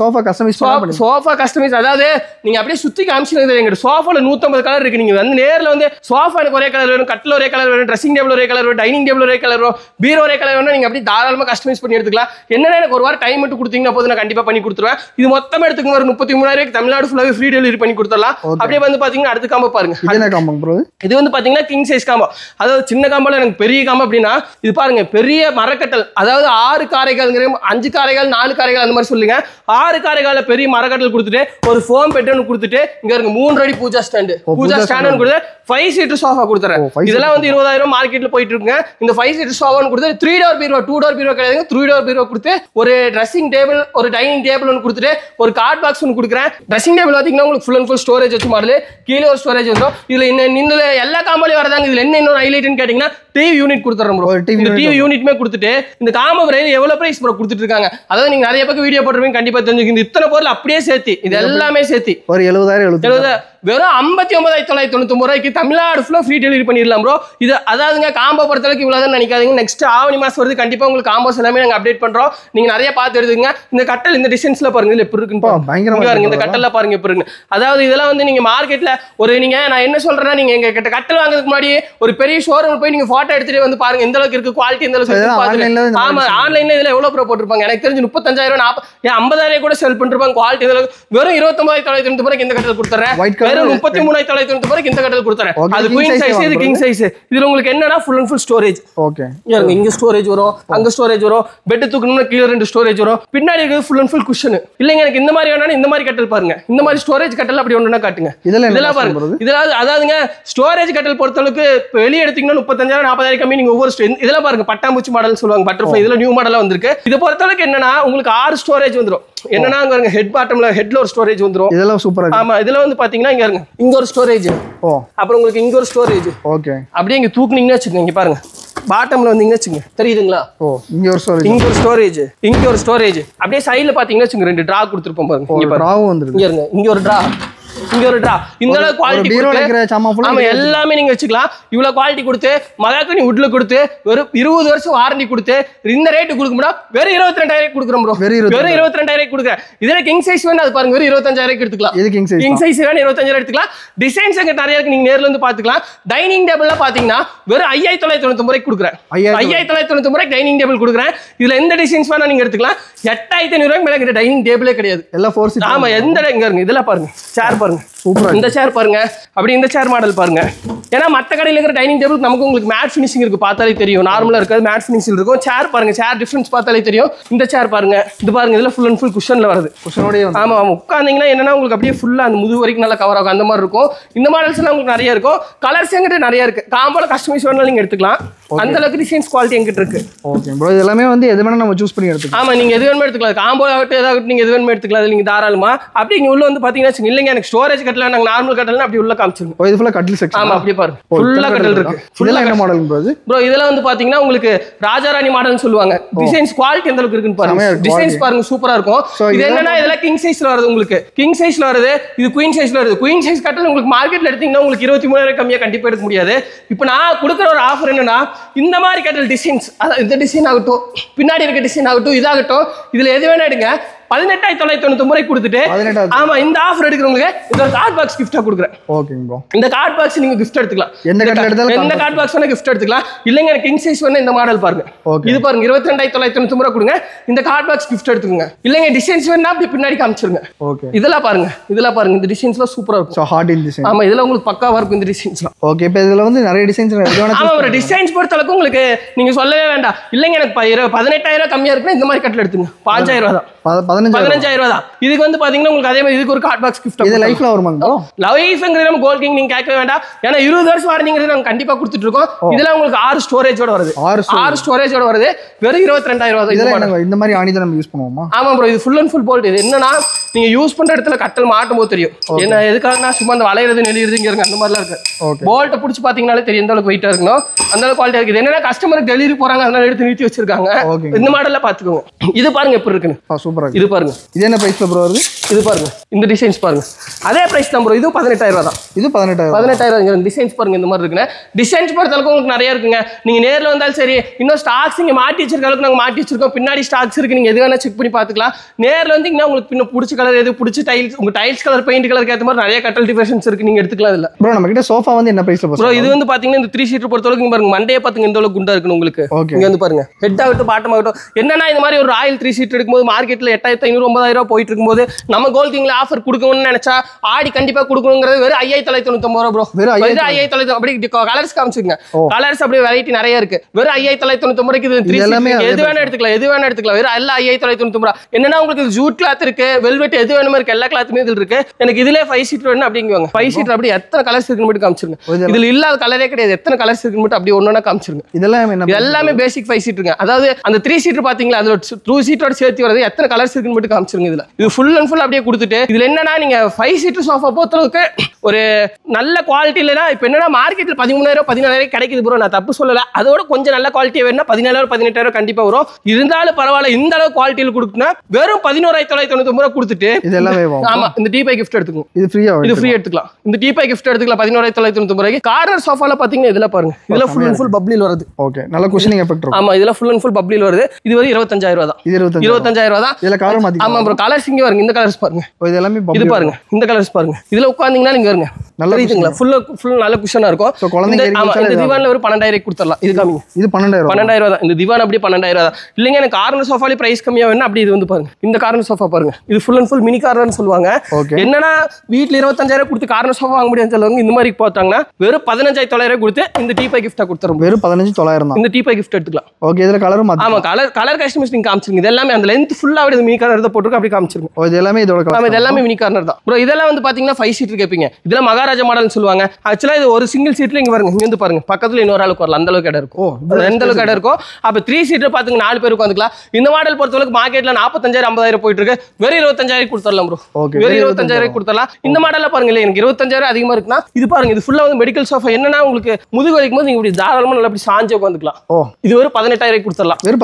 சோஃபா கஸ்டமைஸ் அதாவது நீங்க அப்படியே சுத்தி காமிச்சிருந்தது எங்க சோஃபால 150 கலர் இருக்கு. நீங்க வந்து நேர்ல வந்து சோஃபா எனக்கு ஒரே கலர் வேணும், கட்டில் ஒரே கலர் வேணும், ட்ரெஸ்ஸிங் டேபிள் ஒரே கலர் வேணும், டைனிங் டேபிள் ஒரே கலர் வேணும், பீரோ ஒரே கலர் வேணும். நீங்க அப்படியே தாராளமா கஸ்டமைஸ் பண்ணி எடுத்துக்கலாம். என்னன்னா எனக்கு ஒரு வாரம் டைம் மட்டும் கொடுத்தீங்கன்னா போது நான் கண்டிப்பா பண்ணி கொடுத்துருவேன். இது மொத்தமா எடுத்துக்கோங்க. ஒரு 33,000 ரூபாய்க்கு தமிழ்நாடு ஃபுல்லாவே ஃப்ரீ டெலிவரி பண்ணி கொடுத்துடலாம். அப்படியே வந்து பாத்தீங்கன்னா அடுத்த காம்போ பாருங்க. இது வந்து பாத்தீங்கன்னா கிங் சைஸ் காம்போ. அதாவது சின்ன காம்போல எனக்கு பெரிய காம்போ அப்படின்னா இது பாருங்க பெரிய மரக்கட்டல். அதாவது 6 காரைகள் 5 காரைகள் 4 காரைகள் அந்த மாதிரி சொல்லுங்க. 6 காரைகால பெரிய மரக்கட்டல் கொடுத்துட்டு ஒரு ஃபோம் பெட் ஒன்று கொடுத்துட்டு இங்க இருக்க 3 அடி பூஜா ஸ்டாண்டு கொடுத்து 5 சீட்டர் சோஃபா கொடுத்துறேன். இதெல்லாம் வந்து 20,000 மார்க்கெட்ல போயிட்டு இருக்குங்க. இந்த 5 சீட்டர் சோஃபா கொடுத்து 3 டோர் பீரோ 2 டோர் பீரோ கிடையாது 3 டோர் பீரோ கொடுத்து ஒரு ட்ரெஸ்ஸிங் டேபிள் ஒரு டைனிங் டேபிள் ஒன்று கொடுத்துட்டு ஒரு கார்ட் பாக்ஸ் ஒன்று கொடுக்குறேன். ட்ரெஸ்ஸிங் டேபிள் பார்த்தீங்கன்னா உங்களுக்கு ஃபுல் அண்ட் ஃபுல் ஸ்டோரேஜ் வச்சு மாடல். கீழே ஒரு ஸ்டோரேஜ் வந்துடும். இதுல இன்னும் எல்லா காம்போலையும் வரதாங்க. இதுல என்ன இன்னொரு ஹைலைட்னு கேட்டீங்கன்னா டிவி யூனிட் கொடுத்துறோம் ப்ரோ. டிவி யூனிட்மே கொடுத்துட்டு இந்த காம்போ பிரைஸ் எவ்வளவு பிரைஸ் ப்ரோ கொடுத்துட்டு இருக்காங்க. அதாவது நீங்க நிறைய பக்கம் வீடியோ போட்டுருவீங்க கண்டிப்பா தெரிஞ்சுக்கிங்க. இத்தனை பொருள் அப்படியே சேர்த்து இது எல்லாமே சேர்த்து ஒரு 70,000 வெறும் 59,999 ரூபாய்க்கு தமிழ்நாடு ஃபுல்லா ஃப்ரீ டெலிவரி பண்ணிடலாம் ப்ரோ. இது அதாவதுங்க காம்போ பொறுத்தளவுக்கு இவ்வளவுதான் நினைக்காதீங்க. நெக்ஸ்ட் ஆவணி மாசம் வருது, கண்டிப்பா உங்களுக்கு காம்போஸ் எல்லாமே நாங்க அப்டேட் பண்றோம். நீங்க நிறைய பார்த்து எடுத்துங்க. இந்த கட்டல் இந்த டிசைன்ஸ்ல பாருங்க, இதுல எப்படி இருக்குன்னு பாருங்க. இந்த கட்டல்ல பாருங்க எப்படி இருக்கு. அதாவது இதெல்லாம் வந்து நீங்க மார்க்கெட்ல ஒரு நீங்க நான் என்ன சொல்றேன்னா, நீங்க எங்க கிட்ட கட்டல் வாங்குறதுக்கு முன்னாடி ஒரு பெரிய ஷோரூம் போய் நீங்க போட்டோ எடுத்துட்டு வந்து பாருங்க எந்த அளவுக்கு இருக்கு, குவாலிட்டி எந்த அளவுக்கு இருக்கு. ஆமா, ஆன்லைன்ல இதுல எவ்வளவு ப்ரோ போட்டிருப்பாங்க எனக்கு தெரிஞ்சு 35,000 50,000 கூட செல் பண்ணிருப்பாங்க. குவாலிட்டி எந்த அளவுக்கு வெறும் 29,990 ரூபாய்க்கு இந்த கட்டல் கொடுத்துறேன். வெறும் 33,990 ரூபாய்க்கு இந்த கட்டல் கொடுத்துறேன். அது குயின் சைஸ், இது கிங் சைஸ். இதுல உங்களுக்கு என்னன்னா full and full storage. Okay, இங்க ஸ்டோரேஜ் வரும், அங்க ஸ்டோரேஜ் வரும், பெட் தூக்கணும்னா கீழ 2 ஸ்டோரேஜ் வரும், பின்னாடி இருக்குது ஃபுல் அண்ட் ஃபுல் குஷன். இல்லங்க எனக்கு இந்த மாதிரி வேணா இந்த மாதிரி கட்டல் பாருங்க, இந்த மாதிரி ஸ்டோரேஜ் கட்டல் அப்படி ஒண்ணுனா காட்டுங்க. இதெல்லாம் பாருங்க, இதெல்லாம் அதாவதுங்க ஸ்டோரேஜ் கட்டல் பொறுத்தளவுக்கு வெளிய எடுத்தீங்கன்னா 35,000 40,000 கம்மி. நீங்க ஒவ்வொரு இதெல்லாம் பாருங்க, பட்டாம்பூச்சி மாடல் சொல்லுவாங்க, பட்டர்ஃப்ளை. இதுல நியூ மாடலா வந்திருக்கு. இத பொறுத்தளவுக்கு என்னன்னா உங்களுக்கு 6 ஸ்டோரேஜ் வந்துரும். என்னன்னா அங்க பாருங்க ஹெட் பாட்டம்ல ஹெட்ல ஒரு ஸ்டோரேஜ் வந்துரும். இதெல்லாம் சூப்பரா இருக்கு. ஆமா, இதுல வந்து பாத்தீங்கன்னா இங்க இருங்க, இங்க ஒரு ஸ்டோரேஜ். ஓ, அப்புறம் உங்களுக்கு இங்க ஒரு ஸ்டோரேஜ். ஓகே, அப்படியே இங்க தூக்குனீங்கன்னா வச்சுக்கோங்க, இங்க பாருங்க பாட்டம்ல வந்தீங்கன்னா வச்சுங்க, தெரியுதுங்களா? ஓ, இங்க ஒரு ஸ்டோரேஜ், இங்க ஒரு ஸ்டோரேஜ், இங்க ஒரு ஸ்டோரேஜ். அப்படியே சைடுல பாத்தீங்கன்னா வச்சுங்க 2 டிரா கொடுத்திருப்போம் பாருங்க. இங்க டிராவும் வந்துருக்கு. இங்க இருங்க, இங்க ஒரு டிரா, இங்க ஒரு டிரா. இந்த அளவு குவாலிட்டி ஆமா எல்லாமே நீங்க வச்சுக்கலாம். இவ்வளவு குவாலிட்டி கொடுத்து மகாகனி வுட்ல கொடுத்து ஒரு 20 வருஷம் வாரண்டி கொடுத்து இந்த ரேட் கொடுக்க முடியும். வெறும் 22,000 கொடுக்குறோம் ப்ரோ. வெறும் 22,000 கொடுக்குறேன். இதுல கிங் சைஸ் வேணும், அது பாருங்க வெறும் 25,000 எடுத்துக்கலாம். இது கிங் சைஸ் வேணும், 25,000 எடுத்துக்கலாம். டிசைன்ஸ் அங்க நிறைய இருக்கு, நீங்க நேர்ல வந்து பாத்துக்கலாம். டைனிங் டேபிள்ல பாத்தீங்கன்னா வெறும் 5,990 ரூபாய்க்கு கொடுக்குறேன். 5,990 ரூபாய்க்கு டைனிங் டேபிள் கொடுக்குறேன். இதுல எந்த டிசைன்ஸ் வேணா நீங்க எடுத்துக்கலாம். 8,500 ரூபாய்க்கு மேல கிட்ட டைனிங் டேபிளே கிடையாது. எல்லாம் 4 சீட். ஆமா, எந்த இங்க இருங்க, இதெல்லாம் பாருங்க, சேர் பாருங்க, சூப்பரா. இந்த சேர் பாருங்க, அப்படி இந்த சேர் மாடல் பாருங்க. ஏன்னா மத்த கடையில இருக்கிற டைனிங் டேபிள் நமக்கு உங்களுக்கு மேட் ஃபினிஷிங் இருக்கு, பார்த்தாலே தெரியும். நார்மலா இருக்காது, மேட் ஃபினிஷிங் இருக்கும். சேர் பாருங்க, சேர் டிஃபரன்ஸ் பார்த்தாலே தெரியும். இந்த சேர் பாருங்க, இது பாருங்க, இதுல ஃபுல் அண்ட் ஃபுல் குஷன்ல வருது. குஷனோட ஆமா, உட்கார்ந்தீங்கன்னா என்னன்னா உங்களுக்கு அப்படியே ஃபுல்லா அந்த முதுகு வரைக்கும் நல்லா கவர் ஆகும், அந்த மாதிரி இருக்கும். இந்த மாடல்ஸ் எல்லாம் உங்களுக்கு நிறைய இருக்கும். கலர்ஸ் எங்கிட்ட நிறைய இருக்கு. காம்போல கஸ்டமைஸ் வேணாலும் நீங்க எடுத்துக்கலாம். அந்த அளவுக்கு டிசைன்ஸ் குவாலிட்டி எங்கிட்ட இருக்கு. ஓகே ப்ரோ, இது எல்லாமே வந்து எது வேணா நம்ம சூஸ் பண்ணி எடுத்துக்கலாம். ஆமா, நீங்க எது வேணுமே எடுத்துக்கலாம். காம்போ ஆகட்டும் ஏதாகட்டும் நீங்க எது வேணுமே எடுத்துக்கலாம். நீங்க தாராளமா அப்படி இங்க உள்ள வந்து பாத்தீங்கன்னா இல்லைங்க எனக்கு ஸ்டோரேஜ் கட்டல, நாங்க நார்மல் கட்டல அப்படி உள்ள காமிச்சிருங்க. இது ஃபுல்லா கட்டில் செக்ஷன். ஆமா, அப்படி பாருங்க, ஃபுல்லா கட்டல் இருக்கு. ஃபுல்லா என்ன மாடல் ப்ரோ? இதெல்லாம் வந்து பாத்தீங்கன்னா உங்களுக்கு ராஜாராணி மாடல்னு சொல்லுவாங்க. டிசைன்ஸ் குவாலிட்டி எந்த அளவுக்கு இருக்குன்னு பாருங்க. டிசைன்ஸ் பாருங்க, சூப்பரா இருக்கும். இது என்னன்னா இதெல்லாம் கிங் சைஸ்ல வருது. உங்களுக்கு கிங் சைஸ்ல வருது, இது குயின் சைஸ்ல வருது. குயின் சைஸ் கட்டல் உங்களுக்கு மார்க்கெட்ல எடுத்தீங்கன்னா உங்களுக்கு 23,000 கம்மியா கண்டிப்பா எடுக்க முடியாது. இப்போ நான் கொடுக்குற ஒரு ஆஃபர் என்னன்னா இந்த மாதிரி கட்டல் டிசைன்ஸ், அதாவது இந்த டிசைன் ஆகட்டும், பின்னாடி இருக்க டிசைன் ஆகட்டும், இதாகட்டும், இதுல எது வேணா எடுங்க. 18,990 ரூபாய் கொடுத்துட்டு ஆமா இந்த ஆஃபர் எடுக்கிறவங்களுக்கு இந்த கார்ட் பாக்ஸ் கிஃப்டா கொடுக்குறேன். ஓகேங்க ப்ரோ, இந்த கார்ட் பாக்ஸ் நீங்க கிஃப்ட் எடுத்துக்கலாம். எந்த கார்ட் பாக்ஸ் வேணா கிஃப்ட் எடுத்துக்கலாம். இல்லங்க எனக்கு கிங் சைஸ் வேணா இந்த மாடல் பாருங்க, இது பாருங்க 22,990 ரூபாய் கொடுங்க. இந்த கார்ட் பாக்ஸ் கிஃப்ட் எடுத்துக்கங்க. இல்லங்க டிசைன்ஸ் வேணா அப்படி பின்னாடி காமிச்சிருங்க. ஓகே, இதெல்லாம் பாருங்க, இதெல்லாம் பாருங்க, இந்த டிசைன்ஸ்லாம் சூப்பரா இருக்கும். சோ ஹார்ட் இன் டிசைன். ஆமா, இதெல்லாம் உங்களுக்கு பக்காவா இருக்கும் இந்த டிசைன்ஸ்லாம். ஓகே, இப்போ இதுல வந்து நிறைய டிசைன்ஸ் இருக்கு. ஆமா, ஒரு டிசைன்ஸ் பொறுத்த அளவுக்கு உங்களுக்கு நீங்க சொல்லவே வேண்டாம். இல்லங்க எனக்கு 18,000 கம்மியா இருக்குன்னா இந்த மாதிரி கட்டல் எடுத்துங்க. 5,000 தான், 15,000 தான். இதுக்கு வந்து பாத்தீங்கன்னா உங்களுக்கு அதே மாதிரி இதுக்கு ஒரு கார்ட் பாக்ஸ் கிஃப்ட். இது லைஃப்ல வருமாங்க? லைஃப்ங்கறது நம்ம கோல்ட் கிங் நீங்க கேட்க வேண்டாம். ஏன்னா 20 வருஷம் வாரண்டிங்கிறது நாங்க கண்டிப்பா கொடுத்துட்டு இருக்கோம். இதெல்லாம் உங்களுக்கு 6 ஸ்டோரேஜோட வருது. 6 ஸ்டோரேஜோட வருது. வெறும் 22,000 தான். இதெல்லாம் இந்த மாதிரி ஆணி தான் நம்ம யூஸ் பண்ணுவோமா? ஆமா ப்ரோ, இது ஃபுல் அண்ட் ஃபுல் போல்ட். இது என்னன்னா நீங்க யூஸ் பண்ற இடத்துல கட்டல் மாட்டும் போது தெரியும். என்ன எதுக்காகனா சும்மா அந்த வளையிறது நெளியிறதுங்க இருக்கு, அந்த மாதிரிலாம் இருக்கு. போல்ட்டை பிடிச்சி பாத்தீங்கன்னாலே தெரியும் எந்த அளவுக்கு வெயிட்டா இருக்கணும், அந்த அளவுக்கு குவாலிட்டியா இருக்குது. என்னன்னா கஸ்டமருக்கு டெலிவரி போறாங்க, அதனால எடுத்து நிறுத்தி வச்சிருக்காங்க. இந்த மாடல்ல பாத்துக்கோங்க. இது பாருங்க எப்படி இருக்குன்னு. சூப்பரா. இது பாருங்க, இது என்ன பிரைஸ்ல ப்ரோ வருது? இது பாருங்க, இந்த டிசைன்ஸ் பாருங்க, அதே பிரைஸ் தான் ப்ரோ. இது 18,000 தான். இது 18,000 டிசைன்ஸ் பாருங்க, இந்த மாதிரி இருக்குங்க. டிசைன்ஸ் பொறுத்த அளவுக்கு உங்களுக்கு நிறைய இருக்குங்க. நீங்க நேர்ல வந்தாலும் சரி, இன்னும் ஸ்டாக்ஸ் இங்க மாட்டி வச்சிருக்க அளவுக்கு நாங்க மாட்டி வச்சிருக்கோம். பின்னாடி ஸ்டாக்ஸ் இருக்கு, நீங்க எது வேணா செக் பண்ணி பாத்துக்கலாம். நேர்ல வந்தீங்கன்னா உங்களுக்கு பின்ன பிடிச்ச கலர் எது, பிடிச்ச டைல்ஸ், உங்க டைல்ஸ் கலர் பெயிண்ட் கலருக்கு ஏற்ற மாதிரி நிறைய கட்டல் டிஃபரன்ஸ் இருக்கு, நீங்க எடுத்துக்கலாம். இல்ல ப்ரோ, நம்ம கிட்ட சோஃபா வந்து என்ன பிரைஸ்ல ப்ரோ? இது வந்து பாத்தீங்கன்னா இந்த 3 சீட்டர் பொறுத்த அளவுக்கு பாருங்க, மண்டையை பாத்துங்க எந்த அளவுக்கு குண்டா இருக்குன்னு உங்களுக்கு. இங்க வந்து பாருங்க, ஹெட் ஆகட்டும் பாட்டம் ஆகட்டும். என்னன்னா இந்த மாதிரி ஒரு ராயல் 3 சீட்டர் எடுக்கும்போது மார்க்கெட்ல 8,500 9,000 போயிட்டு இருக்கும்போது நம்ம கோல்ட் கிங்ல ஆஃபர் கொடுக்கணும்னு நினைச்சா ஆடி கண்டிப்பா கொடுக்கணுங்கிறது வெறும் 5,990 ப்ரோ. வெறும் 5,990. அப்படி கலர்ஸ் காமிச்சுங்க, கலர்ஸ் அப்படியே வெரைட்டி நிறைய இருக்கு. வெறும் 5,990 இது எல்லாமே எது வேணா எடுத்துக்கலாம், எது வேணா எடுத்துக்கலாம். வெறும் எல்லாம் 5,990. என்னன்னா உங்களுக்கு ஜூட் கிளாத் இருக்கு, வெல்வெட் எது வேணுமோ இருக்கு, எல்லா கிளாத்துமே இதுல இருக்கு. எனக்கு இதுல 5 சீட்டர் வேணும் அப்படிங்குவாங்க. 5 சீட்டர் அப்படி எத்தனை கலர்ஸ் இருக்குன்னு மட்டும் காமிச்சிருங்க. இதுல இல்லாத கலரே கிடையாது, எத்தனை கலர்ஸ் இருக்குன்னு மட்டும் அப்படி ஒண்ணா காமிச்சிருங்க. இதெல்லாம் எல்லாமே பேசிக் 5 சீட்டருங்க. அதாவது அந்த 3 சீட்டர் பாத்தீங்களா, அதுல 2 சீட்டரோட சேர்த்து வரது எத்தனை கலர்ஸ் இருக்குன்னு மட்டும் காமிச்சிருங்க. இதுல இது ஃபுல் அண்ட் ஃபுல் அப்படியே கொடுத்துட்டு இதுல என்னன்னா நீங்க 5 சீட்டர் சோஃபா பொறுத்தளவுக்கு ஒரு நல்ல குவாலிட்டி இல்லைன்னா இப்போ என்னன்னா மார்க்கெட்டில் 13,000 14,000 கிடைக்குது ப்ரோ. நான் தப்பு சொல்லலை. அதோட கொஞ்சம் நல்ல குவாலிட்டி வேணும்னா 17,000 18,000 கண்டிப்பா வரும். இருந்தாலும் பரவாயில்ல, இந்த அளவு குவாலிட்டியில் கொடுக்கணும். வெறும் 11,999 ரூபா கொடுத்துட்டு ஆமா இந்த டீபை கிஃப்ட் எடுத்துக்கோங்க. இது ஃப்ரீ எடுத்துக்கலாம். இந்த டீபை கிஃப்ட் எடுத்துக்கலாம் 11,999 ரூபாய்க்கு. கார்னர் சோஃபால பாத்தீங்கன்னா இதுல பாருங்க, இதுல ஃபுல் அண்ட் ஃபுல் பப்ளில் வருது. ஓகே, நல்ல குஷனிங் எஃபெக்ட் இருக்கும். ஆமா, இதுல ஃபுல் அண்ட் ஃபுல் பப்ளில் வருது. இது வரை 25,000 ரூபாய் தான். 25,000 ரூபாய் தான். இதுல கலர் மாத்தி. ஆமா ப்ரோ, கலர்ஸ் இங்க வருங்க. இந்த கலர்ஸ் பாருங்க. இது எல்லாமே இது பாருங்க, இந்த கலர்ஸ் பாருங்க. இதுல உட்கார்ந்தீங்கன்னா நீங்க வருங்க, நல்லா இருக்குங்களா? ஃபுல் நல்ல குஷனா இருக்கும். சோ குழந்தைங்க இந்த திவான்ல ஒரு 12,000 கொடுத்துறலாம். இது காமிங்க. இது 12,000 தான். இந்த திவான் அப்படியே 12,000 தான். இல்லங்க எனக்கு கார்னர் சோஃபால பிரைஸ் கம்மியா வேணும் அப்படி இது வந்து பாருங்க. இந்த கார்னர் சோஃபா பாருங்க. இது ஃபுல் அண்ட் ஃபுல் மினி கார்னர்னு சொல்லுவாங்க. என்னன்னா வீட்ல 25,000 கொடுத்து கார்னர் சோஃபா வாங்க முடியாதுன்னு சொல்லுவாங்க. இந்த மாதிரி போட்டாங்கன்னா வெறும் 15,900 கொடுத்து இந்த டீபை கிஃப்டா கொடுத்துறோம். வெறும் 15,900 தான். இந்த டீபை கிஃப்ட் எடுத்துக்கலாம். ஓகே, இதுல கலரும் மாத்தி. ஆமா, கலர் கஸ்டமைசிங் காமிச்சிருங்க. இது எல்லாமே அந்த லெந்த் ஃபுல்லா அப்படியே மினி கார்னர் தான் போட்டுருக்கு. அப்படி காமிச்சிருங்க. ஓ, இது எல்லாமே இதோட கலர். ஆமா, இது எல்லாமே மினி கார்னர் தான் ப்ரோ. இதெல்லாம் வந்து பாத்தீங்கன்னா 5 சீட்டர் கேப்பீங்க. இதுல மகாராஜா மாடல்னு சொல்லுவாங்க. ஆக்சுவலா இது ஒரு சிங்கிள் சீட்ல இங்க பாருங்க, இங்க வந்து பாருங்க பக்கத்துல இன்னொரு ஆளுக்கு வரலாம். அந்த அளவுக்கு இடம் இருக்கும். எந்த அளவுக்கு இடம் இருக்கும். அப்ப 3 சீட்டர் பாத்துங்க 4 பேர் உட்காந்துக்கலாம். இந்த மாடல் பொறுத்தவரைக்கும் மார்க்கெட்ல 45,000 50,000 போயிட்டு இருக்கு. வெறும் 25,000 கொடுத்துடலாம் ப்ரோ. வெறும் 25,000 கொடுத்துடலாம். இந்த மாடல்ல பாருங்க, இல்ல எனக்கு 25,000 அதிகமா இருக்குன்னா இது பாருங்க. இது ஃபுல்லா வந்து மெடிக்கல் சோஃபா. என்னன்னா உங்களுக்கு முதுகு வலிக்கும் போது நீங்க இப்படி தாராளமா நல்லா அப்படி சாஞ்சு உட்காந்துக்கலாம். இது வெறும் 18,000 கொடுத்துடலாம். வெறும்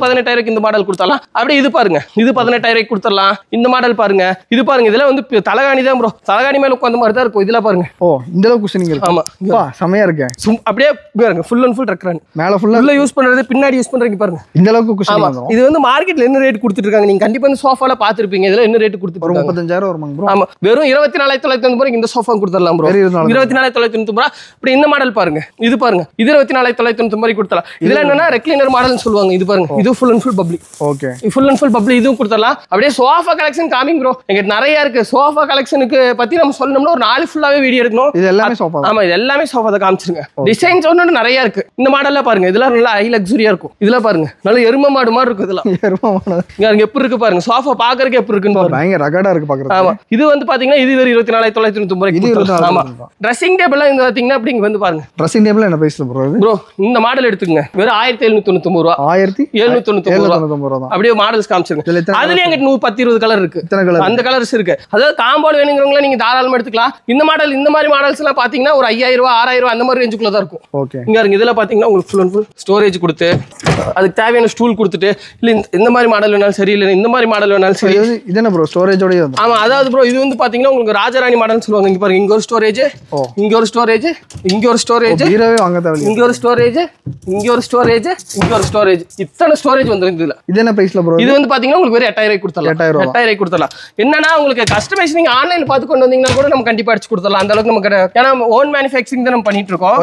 18,000 இந்த மாடல் கொடுத்துடலாம். அப்படியே இது பாருங்க, இது 18,000 கொடுத்துடலாம். இந்த மாடல் பாருங்க. இது பாருங்க, இதுல வந்து தலகாணி தான் ப்ரோ. தலகாணி மேல உட்கார்ந்த மாதிரி தான் இருக்கும். இதுல பாருங்க. ஓ, இந்த அளவுக்கு குஷனிங் இருக்கு. ஆமா, செமையா இருக்கு. அப்படியே பாருங்க, ஃபுல் அண்ட் ஃபுல் ரெக்ரான் மேல ஃபுல்லா யூஸ் பண்றது, பின்னாடி யூஸ் பண்றீங்க பாருங்க. இந்த அளவுக்கு குஷனிங் வரும். இது வந்து மார்க்கெட்ல என்ன ரேட் கொடுத்துட்டு இருக்காங்க நீங்க கண்டிப்பா இந்த சோஃபால பாத்துருப்பீங்க. இதுல என்ன ரேட் கொடுத்துட்டு இருக்காங்க? 35,000 வருமாங்க ப்ரோ. ஆமா, வெறும் 24,990 இந்த சோஃபா கொடுத்துறலாம் ப்ரோ. 24,990. அப்படி இந்த மாடல் பாருங்க. இது பாருங்க, இது 24,990 கொடுத்துறலாம். இதுல என்னன்னா ரெக்லைனர் மாடல்னு சொல்லுவாங்க. இது பாருங்க, இது full and full bubbly. Okay, full and full bubbly இதுவும் கொடுத்துறலாம். அப்படியே சோஃபா கலெக்ஷன் காமிங் ப்ரோ. எங்க நிறைய இருக்கு. சோஃபா கலெக்ஷனுக்கு பத்தி நம்ம சொல்லணும்னா ஒரு 4 ஃபுல்லாவே வீடியோ எடுக்கணும். இது எல்லாமே சோஃபா. ஆமா, இது எல்லாமே சோஃபா தான் காமிச்சிருங்க. டிசைன்ஸ் ஒன்னு நிறைய இருக்கு. இந்த மாடல்ல பாருங்க, இதெல்லாம் நல்லா ஹை லக்ஸரியா இருக்கும். இதுல பாருங்க, நல்ல எரும மாடு மாதிரி இருக்கு. இதெல்லாம் எரும மாடு இங்க எப்படி இருக்கு பாருங்க. சோஃபா பாக்குறதுக்கு எப்படி இருக்குன்னு பாருங்க. பயங்கர ரகடா இருக்கு பாக்குறதுக்கு. ஆமா, இது வந்து பாத்தீங்கன்னா இது 24,990. ஆமா, ட்ரெஸ்ஸிங் டேபிள் எல்லாம் பாத்தீங்கன்னா அப்படி வந்து பாருங்க. ட்ரெஸ்ஸிங் டேபிள் என்ன பிரைஸ்ல ப்ரோ? ப்ரோ இந்த மாடல் எடுத்துங்க, வெறும் 1,799 ரூபாய். 1,799 ரூபாய். அப்படியே மாடல்ஸ் காமிச்சிருங்க. அதுல எங்க 10-20 கலர் இருக்கு. அந்த கலர்ஸ் இருக்கு. அதாவது காம்பவுண்ட் வேணுங்கிறவங்க நீங்க தாராளமா எடுத்துக்கலாம். இந்த மாடல் இந்த மாதிரி மாடல்ஸ் எல்லாம் பாத்தீங்கன்னா ஒரு 5,000 ரூபாய் 6,000 ரூபாய் அந்த மாதிரி ரேஞ்சுக்குள்ள தான் இருக்கும். ஓகே, இங்க இருக்கு. இதுல பாத்தீங்கன்னா உங்களுக்கு ஃபுல் அண்ட் ஃபுல் ஸ்டோரேஜ் கொடுத்து அதுக்கு தேவையான ஸ்டூல் கொடுத்துட்டு, இல்ல இந்த மாதிரி மாடல் வேணாலும் சரி, இல்ல இந்த மாதிரி மாடல் வேணாலும் சரி. இது என்ன ப்ரோ ஸ்டோரேஜோட? ஆமா, அதாவது ப்ரோ இது வந்து பாத்தீங்கன்னா உங்களுக்கு ராஜராணி மாடல்னு சொல்லுவாங்க. இங்க பாருங்க, இங்க ஒரு ஸ்டோரேஜ், இங்க ஒரு ஸ்டோரேஜ், இங்க ஒரு ஸ்டோரேஜ், வாங்க தேவையில்லை. இங்க ஒரு ஸ்டோரேஜ், இங்க ஒரு ஸ்டோரேஜ், இங்க ஒரு ஸ்டோரேஜ். இத்தனை ஸ்டோரேஜ் வந்துரும் இதுல. இது என்ன பிரைஸ்ல ப்ரோ? இது வந்து பாத்தீங்கன்னா உங்களுக்கு வெறும் 8,000 கொடுத்துறலாம். 8,000 கொடுத்துறலாம். என்னன்னா உங்களுக்கு கஸ்டமைஸ் நீங்க ஆன்லைன்ல பாத்து கொண்டு வந்தீங்கன்னா கூட நம்ம கண்டிப்பா அடிச்சு கொடுத்துறலாம். அந்த அளவுக்கு நமக்கு ஏன்னா ஓன் மேனுஃபேக்சரிங் தான் நம்ம பண்ணிட்டு இருக்கோம்.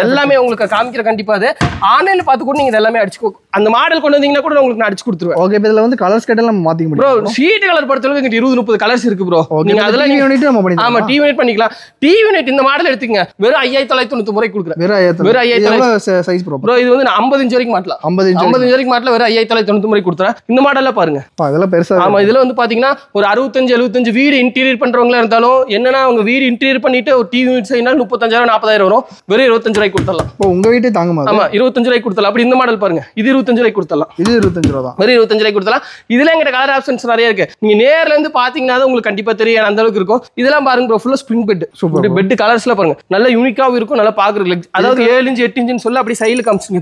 எல்லாமே உங்களுக்கு காமிக்கிற கண்டிப்பா. அது ஆன்லைன்ல பாத்து கூட நீங்க எல்லாமே அடிச்சு அந்த மாடல் கொண்டு வந்தீங்கன்னா கூட உங்களுக்கு நான் அடிச்சு கொடுத்துருவேன். ஓகே, இதுல வந்து கலர்ஸ் கேட்டலாம் நம்ம மாத்திக்க முடியும் ப்ரோ. ஷீட் கலர் பொறுத்தவரைக்கும் இங்க 20-30 கலர்ஸ் இருக்கு ப்ரோ. நீங்க அதெல்லாம் டிவி யூனிட் நம்ம பண்ணிக்கலாம். ஆமா, டிவி யூனிட் பண்ணிக்கலாம். டிவி யூனிட் இந்த மாடல் எடுத்துங்க, வெறும் 5,990 கொடுக்குறேன். வெறும் 5,000 சைஸ் ப்ரோ. ப்ரோ இது வந்து 50 இன்ச் வரைக்கும் மாட்டலாம். 50 இன்ச் வரைக்கும் மாட்டல, வெறும் 5,990 கொடுத்துறேன். இந்த மாடல்ல பாருங்க, அதெல்லாம் பெருசா. ஆமா, இதுல வந்து பாத்தீங்கன்னா ஒரு 65-75 வீடு இன்டீரியர் பண்றவங்களா இருந்தாலும் என்னன்னா அவங்க வீடு இன்டீரியர் பண்ணிட்டு ஒரு டிவி யூனிட் செய்யணும் 35,000-40,000 வரும். வெறும் 25 ரூபாய்க்கு கொடுத்துடலாம். உங்க வீட்டே தாங்குமா? ஆமா, 25 ரூபாய்க்கு கொடுத்துடலாம். அப்படி இந்த மாடல் பாருங்க, இது 25 ரூபாய்க்கு கொடுத்துடலாம். இது 25 ரூபாய் தான். வெறும் 25 ரூபாய்க்கு கொடுத்துடலாம். இதுல எங்க கலர் ஆப்ஷன்ஸ் நிறைய இருக்கு. நீங்க நேர்ல இருந்து பாத்தீங்கன்னா உங்களுக்கு கண்டிப்பா தெரியும் அந்த அளவுக்கு இருக்கும். இதெல்லாம் பாருங்க ப்ரோ, ஃபுல்லா ஸ்ப்ரிங் பெட். சூப்பர் பெட் கலர்ஸ்ல பாருங்க, நல்ல யூனிக்காவும் இருக்கும், நல்லா பாக்குறதுக்கு. அதாவது 7 இன்ச் 8 இன்ச்னு சொல்ல அப்படி சைடுல காமிச்சுங்க.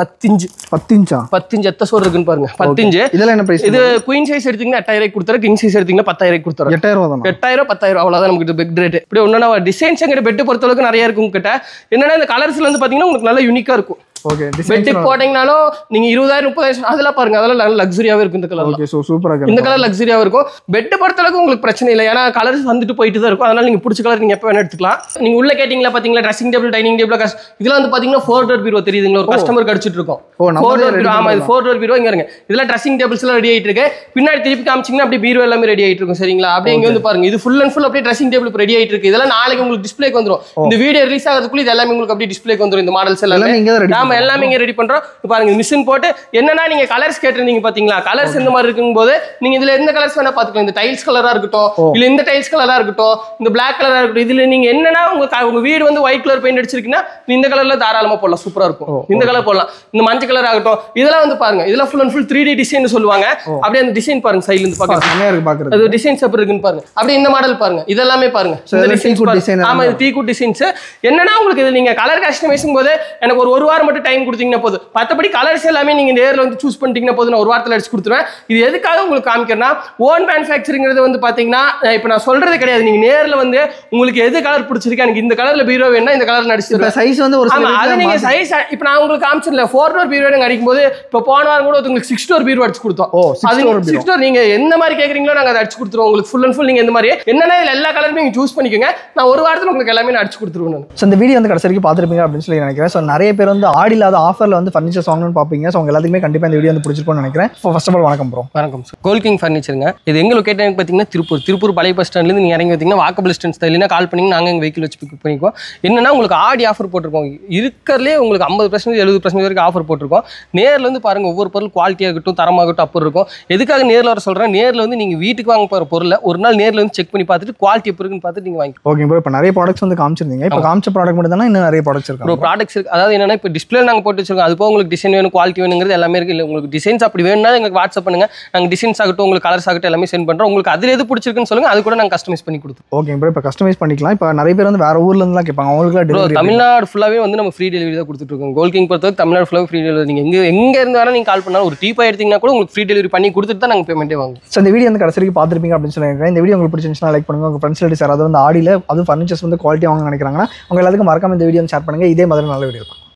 10 இன்ச் 10 இன்ச்சா? 10 இன்ச் எத்த சோறு இருக்குன்னு பாருங்க. 10 இன்ச். இதெல்லாம் என்ன பிரைஸ்? இது குயின் சைஸ் எடுத்தீங்கன்னா 8,000 ரூபாய்க்கு கொடுத்துறேன். கிங் சைஸ் எடுத்தீங்கன்னா 10,000 ரூபாய்க்கு கொடுத்துறேன். 8,000 தான். 8,000 10,000 அவ்வளவுதான் நமக்கு பெட் ரேட். இப்படி ஒண்ணா டிசைன்ஸ் எங்க பெட் பொறுத்த அளவுக்கு நிறைய இருக்கும் கிட்ட. என்னன்னா இந்த கலர்ஸ்ல வந்து பாத்தீங்கன்னா உங்களுக்கு நல்ல யூனிக்கா இருக்கும். ஓகே, பெட் போட்டீங்கனாலும் நீங்க 20,000-30,000 அதெல்லாம் பாருங்க, அதெல்லாம் நல்ல லக்ஸரியாவே இருக்கும். இந்த கலர் ஓகே, சோ சூப்பரா இருக்கு. இந்த கலர் லக்ஸரியாவே இருக்கும். பெட் பொறுத்த அளவுக்கு உங்களுக்கு பிரச்சனை இல்லை. ஏன்னா கலர்ஸ் வந்துட்டு போயிட்டு தான் இருக்கும். அதனால நீங்க பிடிச்ச கலர் நீங்க எப்ப வேணா எடுத்துக்கலாம். நீங்க உள்ள கேட்டீங்களா பாத்தீங்களா ட்ரெஸ்ஸிங் டேபிள், டைனிங் டேபிள். இதெல்லாம் வந்து பாத்தீங்கன்னா 4 டோர் பீரோ தெரியுதுங்களா? ஒரு கஸ்டமர் கடிச்சிட்டு இருக்கோம். 4 டோர் பீரோ. ஆமா, இது 4 டோர் பீரோ. இங்க இருங்க, இதெல்லாம் ட்ரெஸ்ஸிங் டேபிள்ஸ் எல்லாம் ரெடி ஆயிட்டு இருக்கு. பின்னாடி திருப்பி காமிச்சீங்கன்னா அப்படியே பீரோ எல்லாமே ரெடி ஆயிட்டு இருக்கும். சரிங்களா? அப்படியே இங்க வந்து பாருங்க, இது ஃபுல் அண்ட் ஃபுல் அப்படியே ட்ரெஸ்ஸிங் டேபிள் ரெடி ஆயிட்டு இருக்கு. இதெல்லாம் நாளைக்கு உங்களுக்கு டிஸ்ப்ளேக்கு வந்துரும். இந்த வீடியோ ரிலீஸ் ஆகிறதுக்குள்ள இது எல்லாமே உங்களுக்கு அப்படியே டிஸ்ப்ளேக்கு வந்துரும். இந்த மாடல்ஸ் எல்லாமே ஆமா நம்ம எல்லாமே இங்க ரெடி பண்றோம். பாருங்க மிஷின் போட்டு என்னன்னா நீங்க கலர்ஸ் கேட்டிருந்தீங்க பாத்தீங்களா, கலர்ஸ் இந்த மாதிரி இருக்கும்போது நீங்க இதுல எந்த கலர்ஸ் வேணா பாத்துக்கலாம். இந்த டைல்ஸ் கலரா இருக்கட்டும், இல்ல இந்த டைல்ஸ் கலரா இருக்கட்டும், இந்த பிளாக் கலரா இருக்கட்டும், இதுல நீங்க என்னன்னா உங்க வீடு வந்து ஒயிட் கலர் பெயிண்ட் அடிச்சிருக்கீங்கன்னா இந்த கலர்ல தாராளமா போடலாம், சூப்பரா இருக்கும். இந்த கலர் போடலாம், இந்த மஞ்சள் கலர் ஆகட்டும். இதெல்லாம் வந்து பாருங்க, இதெல்லாம் full and full 3D design சொல்லுவாங்க. அப்படியே அந்த டிசைன் பாருங்க, சைடுல இருந்து பாக்குறது அது டிசைன்ஸ் எப்படி இருக்குன்னு பாருங்க. அப்படியே இந்த மாடல் பாருங்க, இதெல்லாமே பாருங்க. ஆமா, இது டீ-குட் டிசைன்ஸ். என்னன்னா உங்களுக்கு இது நீங்க கலர் கஸ்டமைசிங் போது எனக்கு ஒரு வாரம் மட்டும் டைம் கொடுத்தீங்கன்னா போதும். மத்தபடி கலர்ஸ் எல்லாமே நீங்க நேர்ல வந்து சூஸ் பண்ணிட்டீங்கன்னா போதும், நான் ஒரு வாரத்துல அடிச்சு கொடுத்துருவேன். இது எதுக்காக உங்களுக்கு காமிக்கிறேன்னா, ஓன் மேனுஃபேக்சரிங்கிறது வந்து பாத்தீங்கன்னா இப்ப நான் சொல்றது கிடையாது. நீங்க நேர்ல வந்து உங்களுக்கு எது கலர் பிடிச்சிருக்கு, எனக்கு இந்த கலர்ல பீரோ வேணும்னா இந்த கலர்ல அடிச்சிருவேன். சைஸ் வந்து ஒரு அது நீங்க சைஸ் இப்ப நான் உங்களுக்கு காமிச்சிடல 4 டோர் பீரோ அடிக்கும் போது இப்ப போன வாரம் கூட உங்களுக்கு 6 டோர் பீரோ அடிச்சு கொடுத்தோம். 6 டோர் நீங்க எந்த மாதிரி கேக்குறீங்களோ நாங்க அதை அடிச்சு கொடுத்துருவோம் உங்களுக்கு. ஃபுல் அண்ட் ஃபுல் நீங்க இந்த மாதிரி என்னன்னா இதுல எல்லா கலருமே நீங்க சூஸ் பண்ணிக்கோங்க. நான் ஒரு வாரத்துல உங்களுக்கு எல்லாமே நான் அடிச்சு கொடுத்துருவேன். ஸோ இந்த வீடியோ வந்து கடைசி வரைக்கும் பார்த்துருப்பீங்க அப்படின்னு சொல்லி நினைக்கிறேன். ஸோ நிறைய பேர் வந்து ஆடி இல்லாத ஆஃபர்ல வந்து ஃபர்னிச்சர்ஸ் வாங்கணும்னு பார்ப்பீங்க. ஸோ உங்க எல்லாத்துக்குமே கண்டிப்பா இந்த வீடியோ வந்து பிடிச்சிருக்கும்னு நினைக்கிறேன். ஃபர்ஸ்ட் ஆஃப் ஆல் வணக்கம் ப்ரோ. வணக்கம் சார். கோல்கிங் ஃபர்னிச்சருங்க. இது எங்க லொகேட் பாத்தீங்கன்னா திருப்பூர் பழைய பஸ் ஸ்டாண்ட்ல இருந்து நீங்க இறங்கி வந்தீங்கன்னா வாக்கபிள் டிஸ்டன்ஸ் தான். இல்லைன்னா கால் பண்ணி நாங்க எங்க வெஹிக்கிள் வச்சு பிக் பண்ணிக்குவோம். என்னன்னா உங்களுக்கு ஆடி ஆஃபர் போட்டிருக்கோம். இருக்கிறதுலே உங்களுக்கு 50% 70% வரைக்கும் ஆஃபர் போட்டிருக்கோம். நேரில் வந்து பாருங்க, ஒவ்வொரு பொருள் குவாலிட்டியாகட்டும் தரமாகட்டும் அப்படி இருக்கும். எதுக்காக நேரில் வர சொல்றேன், நேரில் வந்து நீங்க வீட்டுக்கு வாங்க போற பொருளை ஒரு நாள் நேரில் வந்து செக் பண்ணி பார்த்துட்டு குவாலிட்டி எப்படி இருக்குன்னு பார்த்துட்டு நீங்க வாங்கி. Okay bro. இப்போ நிறைய ப்ராடக்ட்ஸ் வந்து காமிச்சிருந்தீங்க. இப்போ காமிச்ச ப்ராடக்ட் மட்டும் தானே இன்னும் நிறைய ப்ராடக்ட்ஸ் இருக்கு ப்ரோ? ப்ராடக்ட்ஸ் இருக்கு. அதாவது என்னன்னா இப்போ டிஸ்பிளே நாங்க போட்டு வச்சிருக்கோம். அது போக உங்களுக்கு டிசைன் வேணும், குவாலிட்டி வேணுங்கிறது எல்லாமே இருக்கு. இல்லை உங்களுக்கு டிசைன்ஸ் அப்படி வேணும்னா எங்களுக்கு வாட்ஸ்அப் பண்ணுங்க. நாங்கள் டிசைன்ஸ் ஆகட்டும் உங்களுக்கு கலர்ஸ் ஆகட்டும் எல்லாமே சென்ட் பண்றோம். உங்களுக்கு அதில் எது பிடிச்சிருக்குன்னு சொல்லுங்க, அது கூட நாங்கள் கஸ்டமைஸ் பண்ணி கொடுத்தோம். Okay bro. இப்போ கஸ்டமைஸ் பண்ணிக்கலாம். இப்போ நிறைய பேர் வந்து வேற ஊர்ல இருந்துலாம் கேட்பாங்க, அவங்களுக்கு தமிழ்நாடு ஃபுல்லாவே வந்து நம்ம ஃப்ரீ டெலிவரி தான் கொடுத்துட்டு இருக்கோம். கோல்கிங் பொறுத்தவரை தமிழ்நாடு ஃபுல்லாக ஃப்ரீ டெலிவரி. நீங்க எங்க இருந்து வேணா நீங்க கால் பண்ணாலும் ஒரு டீப்பா எடுத்தீங்கன்னா கூட உங்களுக்கு ஃப்ரீ டெலிவரி பண்ணி கொடுத்துட்டு தான் நாங்கள் பேமெண்ட்டே வாங்குவோம். ஸோ இந்த வீடியோ வந்து கடைசி வரைக்கும் பார்த்துருப்பீங்க அப்படின்னு சொல்லியிருக்கேன். இந்த வீடியோ உங்களுக்கு பிடிச்சிருந்துச்சுன்னா லைக் பண்ணுங்க. உங்க ஃப்ரெண்ட்ஸ் சார் அது வந்து ஆடியில் அது ஃபர்னிச்சர்ஸ் வந்து குவாலிட்டி வாங்க நினைக்கிறாங்கன்னா அவங்க எல்லாத்துக்கும் மறக்காம இந்த வீடியோ ஷேர் பண்ணுங்க. இதே மாதிரி நல்ல வீடியோ.